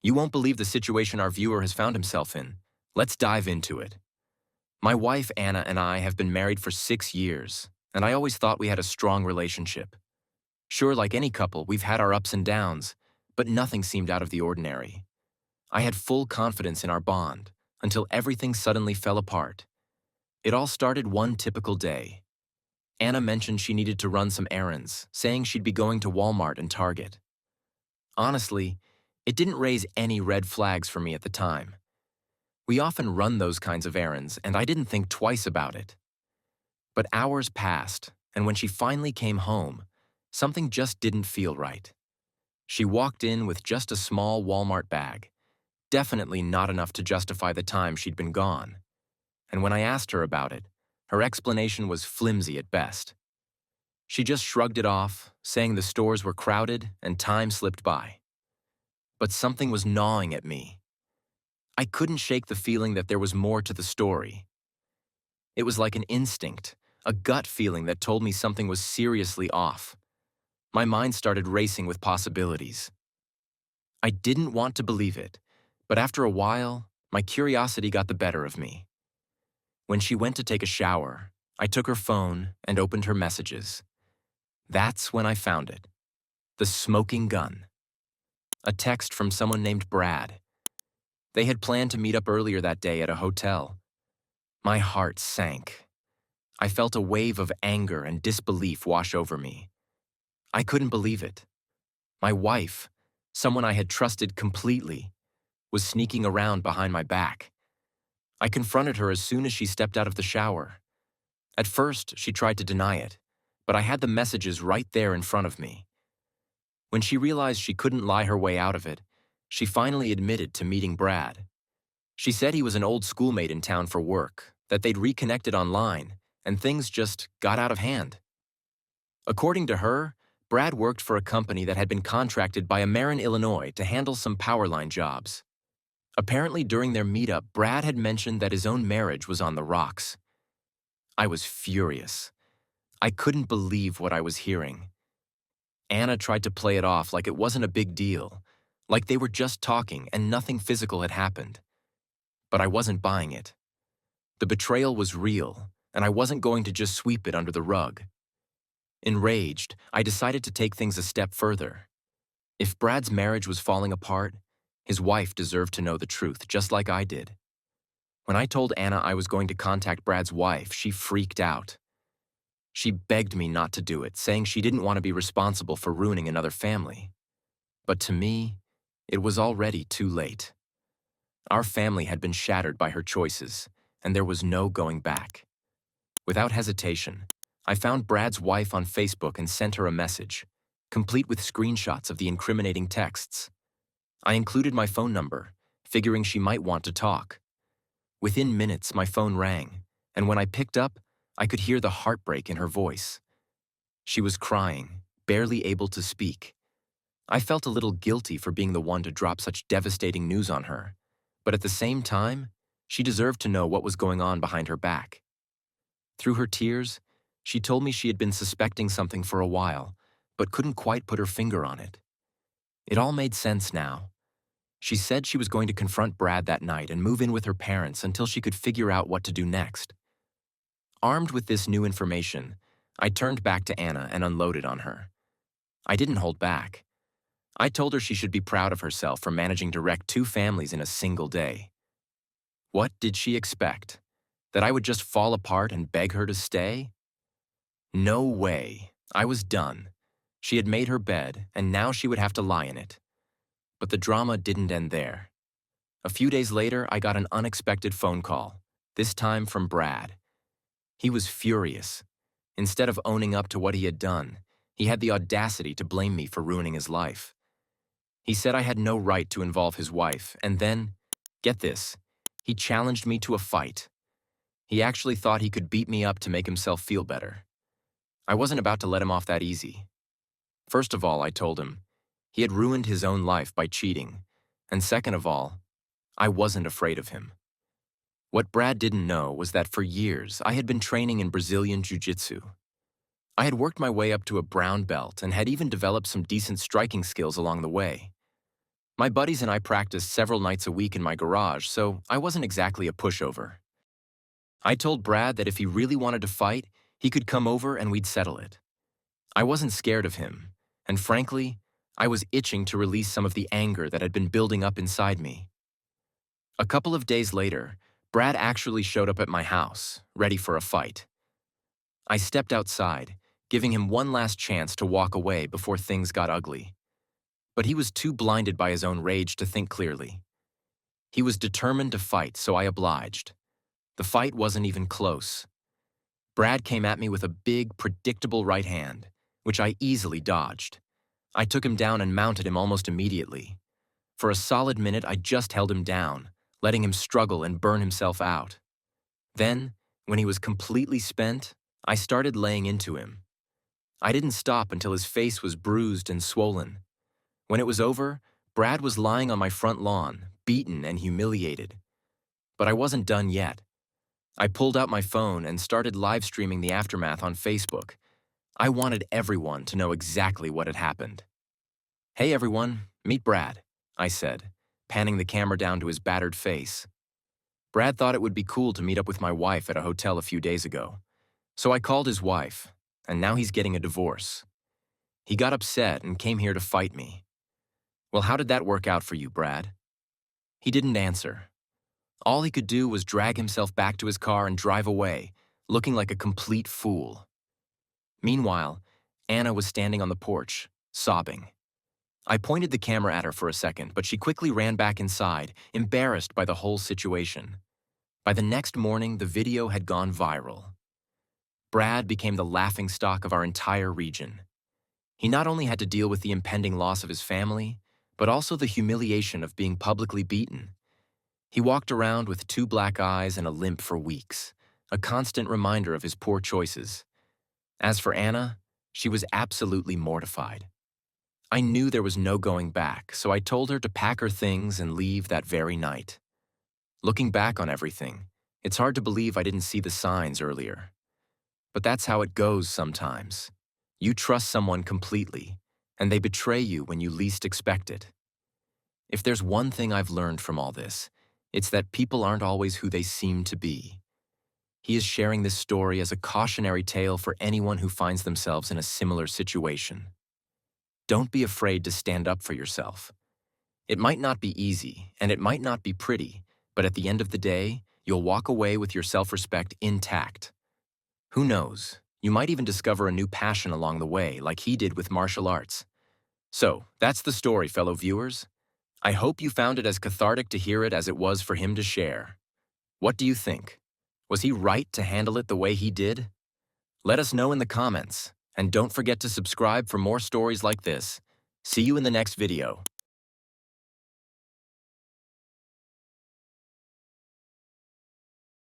You won't believe the situation our viewer has found himself in. Let's dive into it. My wife Anna and I have been married for 6 years, and I always thought we had a strong relationship. Sure, like any couple, we've had our ups and downs, but nothing seemed out of the ordinary. I had full confidence in our bond, until everything suddenly fell apart. It all started one typical day. Anna mentioned she needed to run some errands, saying she'd be going to Walmart and Target. Honestly, it didn't raise any red flags for me at the time. We often run those kinds of errands, and I didn't think twice about it. But hours passed, and when she finally came home, something just didn't feel right. She walked in with just a small Walmart bag, definitely not enough to justify the time she'd been gone. And when I asked her about it, her explanation was flimsy at best. She just shrugged it off, saying the stores were crowded and time slipped by. But something was gnawing at me. I couldn't shake the feeling that there was more to the story. It was like an instinct, a gut feeling that told me something was seriously off. My mind started racing with possibilities. I didn't want to believe it, but after a while, my curiosity got the better of me. When she went to take a shower, I took her phone and opened her messages. That's when I found it. The smoking gun. A text from someone named Brad. They had planned to meet up earlier that day at a hotel. My heart sank. I felt a wave of anger and disbelief wash over me. I couldn't believe it. My wife, someone I had trusted completely, was sneaking around behind my back. I confronted her as soon as she stepped out of the shower. At first, she tried to deny it, but I had the messages right there in front of me. When she realized she couldn't lie her way out of it, she finally admitted to meeting Brad. She said he was an old schoolmate in town for work, that they'd reconnected online, and things just got out of hand. According to her, Brad worked for a company that had been contracted by Marin, Illinois to handle some power line jobs. Apparently during their meetup, Brad had mentioned that his own marriage was on the rocks. I was furious. I couldn't believe what I was hearing. Anna tried to play it off like it wasn't a big deal, like they were just talking and nothing physical had happened. But I wasn't buying it. The betrayal was real, and I wasn't going to just sweep it under the rug. Enraged, I decided to take things a step further. If Brad's marriage was falling apart, his wife deserved to know the truth, just like I did. When I told Anna I was going to contact Brad's wife, she freaked out. She begged me not to do it, saying she didn't want to be responsible for ruining another family. But to me, it was already too late. Our family had been shattered by her choices, and there was no going back. Without hesitation, I found Brad's wife on Facebook and sent her a message, complete with screenshots of the incriminating texts. I included my phone number, figuring she might want to talk. Within minutes, my phone rang, and when I picked up, I could hear the heartbreak in her voice. She was crying, barely able to speak. I felt a little guilty for being the one to drop such devastating news on her, but at the same time, she deserved to know what was going on behind her back. Through her tears, she told me she had been suspecting something for a while, but couldn't quite put her finger on it. It all made sense now. She said she was going to confront Brad that night and move in with her parents until she could figure out what to do next. Armed with this new information, I turned back to Anna and unloaded on her. I didn't hold back. I told her she should be proud of herself for managing to wreck 2 families in a single day. What did she expect? That I would just fall apart and beg her to stay? No way. I was done. She had made her bed, and now she would have to lie in it. But the drama didn't end there. A few days later, I got an unexpected phone call, this time from Brad. He was furious. Instead of owning up to what he had done, he had the audacity to blame me for ruining his life. He said I had no right to involve his wife, and then, get this, he challenged me to a fight. He actually thought he could beat me up to make himself feel better. I wasn't about to let him off that easy. First of all, I told him, he had ruined his own life by cheating, and second of all, I wasn't afraid of him. What Brad didn't know was that for years I had been training in Brazilian Jiu-Jitsu. I had worked my way up to a brown belt and had even developed some decent striking skills along the way. My buddies and I practiced several nights a week in my garage, so I wasn't exactly a pushover. I told Brad that if he really wanted to fight, he could come over and we'd settle it. I wasn't scared of him, and frankly, I was itching to release some of the anger that had been building up inside me. A couple of days later, Brad actually showed up at my house, ready for a fight. I stepped outside, giving him one last chance to walk away before things got ugly. But he was too blinded by his own rage to think clearly. He was determined to fight, so I obliged. The fight wasn't even close. Brad came at me with a big, predictable right hand, which I easily dodged. I took him down and mounted him almost immediately. For a solid minute, I just held him down, letting him struggle and burn himself out. Then, when he was completely spent, I started laying into him. I didn't stop until his face was bruised and swollen. When it was over, Brad was lying on my front lawn, beaten and humiliated. But I wasn't done yet. I pulled out my phone and started live streaming the aftermath on Facebook. I wanted everyone to know exactly what had happened. "Hey everyone, meet Brad," I said, panning the camera down to his battered face. Brad thought it would be cool to meet up with my wife at a hotel a few days ago. So I called his wife, and now he's getting a divorce. He got upset and came here to fight me. "Well, how did that work out for you, Brad?" He didn't answer. All he could do was drag himself back to his car and drive away, looking like a complete fool. Meanwhile, Anna was standing on the porch, sobbing. I pointed the camera at her for a second, but she quickly ran back inside, embarrassed by the whole situation. By the next morning, the video had gone viral. Brad became the laughingstock of our entire region. He not only had to deal with the impending loss of his family, but also the humiliation of being publicly beaten. He walked around with 2 black eyes and a limp for weeks, a constant reminder of his poor choices. As for Anna, she was absolutely mortified. I knew there was no going back, so I told her to pack her things and leave that very night. Looking back on everything, it's hard to believe I didn't see the signs earlier. But that's how it goes sometimes. You trust someone completely, and they betray you when you least expect it. If there's one thing I've learned from all this, it's that people aren't always who they seem to be. He is sharing this story as a cautionary tale for anyone who finds themselves in a similar situation. Don't be afraid to stand up for yourself. It might not be easy, and it might not be pretty, but at the end of the day, you'll walk away with your self-respect intact. Who knows, you might even discover a new passion along the way, like he did with martial arts. So, that's the story, fellow viewers. I hope you found it as cathartic to hear it as it was for him to share. What do you think? Was he right to handle it the way he did? Let us know in the comments, and don't forget to subscribe for more stories like this. See you in the next video.